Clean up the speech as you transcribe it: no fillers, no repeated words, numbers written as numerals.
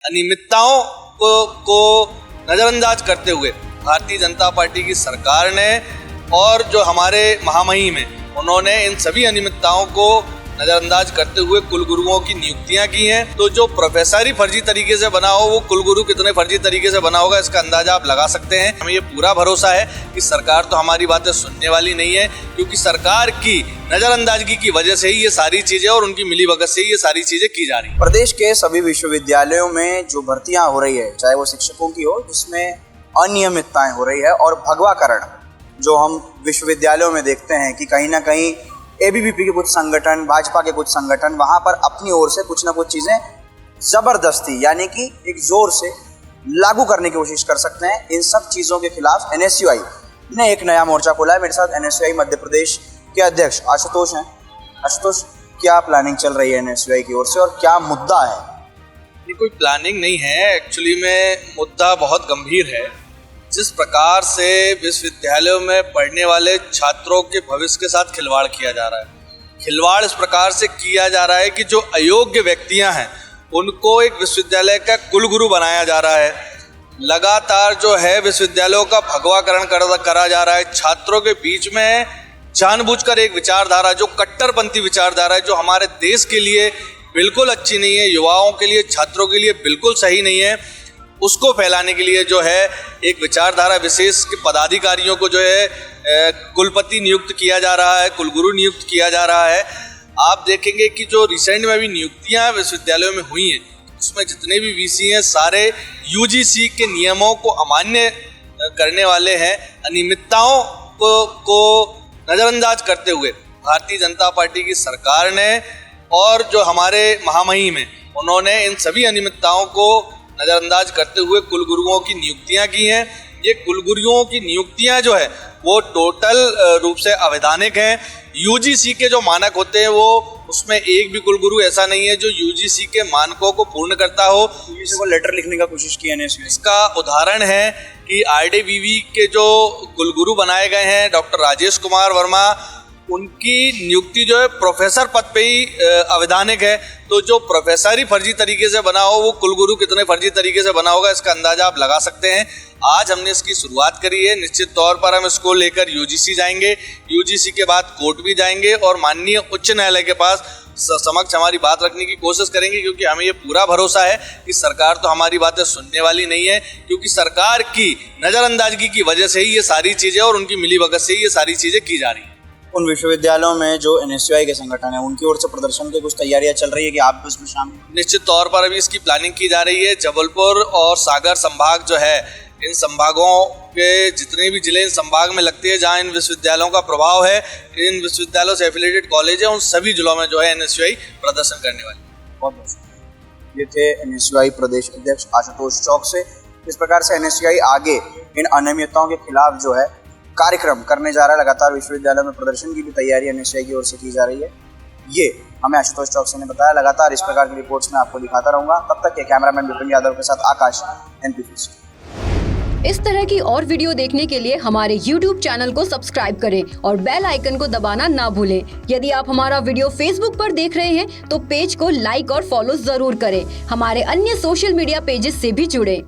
अनियमितताओं को नजरअंदाज करते हुए भारतीय जनता पार्टी की सरकार ने और जो हमारे महामहिम हैं उन्होंने इन सभी अनियमितताओं को नजरअंदाज करते हुए कुलगुरुओं की नियुक्तियां की हैं। तो जो प्रोफेसर ही फर्जी तरीके से बना हो वो कुलगुरु कितने फर्जी तरीके से बना होगा इसका अंदाजा आप लगा सकते हैं। हमें ये पूरा भरोसा है कि सरकार तो हमारी बातें सुनने वाली नहीं है, क्योंकि सरकार की नजरअंदाजगी की वजह से ही ये सारी चीजें और उनकी मिलीभगत से ही ये सारी चीजें की जा रही है। प्रदेश के सभी विश्वविद्यालयों में जो भर्तियां हो रही है, चाहे वो शिक्षकों की हो, जिसमें अनियमितताएं हो रही है और भगवाकरण जो हम विश्वविद्यालयों में देखते हैं कि कहीं ना कहीं एबीवीपी के कुछ संगठन, भाजपा के कुछ संगठन वहां पर अपनी ओर से कुछ ना कुछ चीजें जबरदस्ती यानी कि एक जोर से लागू करने की कोशिश कर सकते हैं। इन सब चीजों के खिलाफ एनएसयूआई ने एक नया मोर्चा खोला है। मेरे साथ एनएसयूआई मध्य प्रदेश के अध्यक्ष आशुतोष हैं। आशुतोष, क्या प्लानिंग चल रही है एनएसयूआई की ओर से और क्या मुद्दा है? ये कोई प्लानिंग नहीं है, एक्चुअली में मुद्दा बहुत गंभीर है। जिस प्रकार से विश्वविद्यालयों में पढ़ने वाले छात्रों के भविष्य के साथ खिलवाड़ किया जा रहा है, खिलवाड़ इस प्रकार से किया जा रहा है कि जो अयोग्य व्यक्तियां हैं उनको एक विश्वविद्यालय का कुलगुरु बनाया जा रहा है। लगातार जो है विश्वविद्यालयों का भगवाकरण करा जा रहा है। छात्रों के बीच में जानबूझकर एक विचारधारा, जो कट्टरपंथी विचारधारा है, जो हमारे देश के लिए बिल्कुल अच्छी नहीं है, युवाओं के लिए, छात्रों के लिए बिल्कुल सही नहीं है, उसको फैलाने के लिए जो है एक विचारधारा विशेष के पदाधिकारियों को जो है कुलपति नियुक्त किया जा रहा है, कुलगुरु नियुक्त किया जा रहा है। आप देखेंगे कि जो रिसेंट में भी नियुक्तियां विश्वविद्यालयों में हुई हैं उसमें जितने भी वीसी हैं सारे यूजीसी के नियमों को अमान्य करने वाले हैं। अनियमितताओं को नज़रअंदाज करते हुए भारतीय जनता पार्टी की सरकार ने और जो हमारे महामहिम हैं उन्होंने इन सभी अनियमितताओं को नजरअंदाज करते हुए कुलगुरुओं की नियुक्तियां की हैं। ये कुलगुरुओं की नियुक्तियां जो है वो टोटल रूप से अवैधानिक हैं। यूजीसी के जो मानक होते हैं वो उसमें एक भी कुलगुरु ऐसा नहीं है जो यूजीसी के मानकों को पूर्ण करता हो। यूजीसी को लेटर लिखने का कोशिश की है। इसका उदाहरण है कि आरडीवीवी के जो कुलगुरु बनाए गए हैं डॉक्टर राजेश कुमार वर्मा, उनकी नियुक्ति जो है प्रोफेसर पद पे ही अवैधानिक है। तो जो प्रोफेसर ही फर्जी तरीके से बना हो वो कुलगुरु कितने फर्जी तरीके से बना होगा इसका अंदाजा आप लगा सकते हैं। आज हमने इसकी शुरुआत करी है। निश्चित तौर पर हम इसको लेकर यूजीसी जाएंगे, यूजीसी के बाद कोर्ट भी जाएंगे और माननीय उच्च न्यायालय के पास समक्ष हमारी बात रखने की कोशिश करेंगे, क्योंकि हमें ये पूरा भरोसा है कि सरकार तो हमारी बातें सुनने वाली नहीं है, क्योंकि सरकार की नज़रअंदाजगी की वजह से ही ये सारी चीज़ें और उनकी मिलीभगत से ही ये सारी चीज़ें की जा रही हैं। उन विश्वविद्यालयों में जो एनएसयूआई के संगठन है उनकी ओर से प्रदर्शन की कुछ तैयारियां चल रही है कि आप भी उसमें शामिल? निश्चित तौर पर अभी इसकी प्लानिंग की जा रही है। जबलपुर और सागर संभाग जो है, इन संभागों के जितने भी जिले इन संभाग में लगते हैं जहाँ इन विश्वविद्यालयों का प्रभाव है, इन विश्वविद्यालयों से एफिलिएटेड कॉलेज है, उन सभी जिलों में जो है एनएसयूआई प्रदर्शन करने वाली है। बहुत बहुत ये थे एनएसयूआई प्रदेश अध्यक्ष आशुतोष चौक से। इस प्रकार से एनएसयूआई आगे इन अनियमितताओं के खिलाफ जो है कार्यक्रम करने जा रहा है। लगातार विश्वविद्यालय में प्रदर्शन की भी तैयारी एनएसयूआई की ओर से की जा रही है। ये हमें आशुतोष चौक ने बताया। लगातार इस प्रकार की रिपोर्ट्स मैं आपको दिखाता रहूंगा। तब तक के कैमरामैन विपिन यादव के साथ आकाश, NP। इस तरह की और वीडियो देखने के लिए हमारे YouTube चैनल को सब्सक्राइब करें और बेल आइकन को दबाना ना भूलें। यदि आप हमारा वीडियो Facebook पर देख रहे हैं तो पेज को लाइक और फॉलो जरूर करें। हमारे अन्य सोशल मीडिया पेजेस से भी जुड़ें।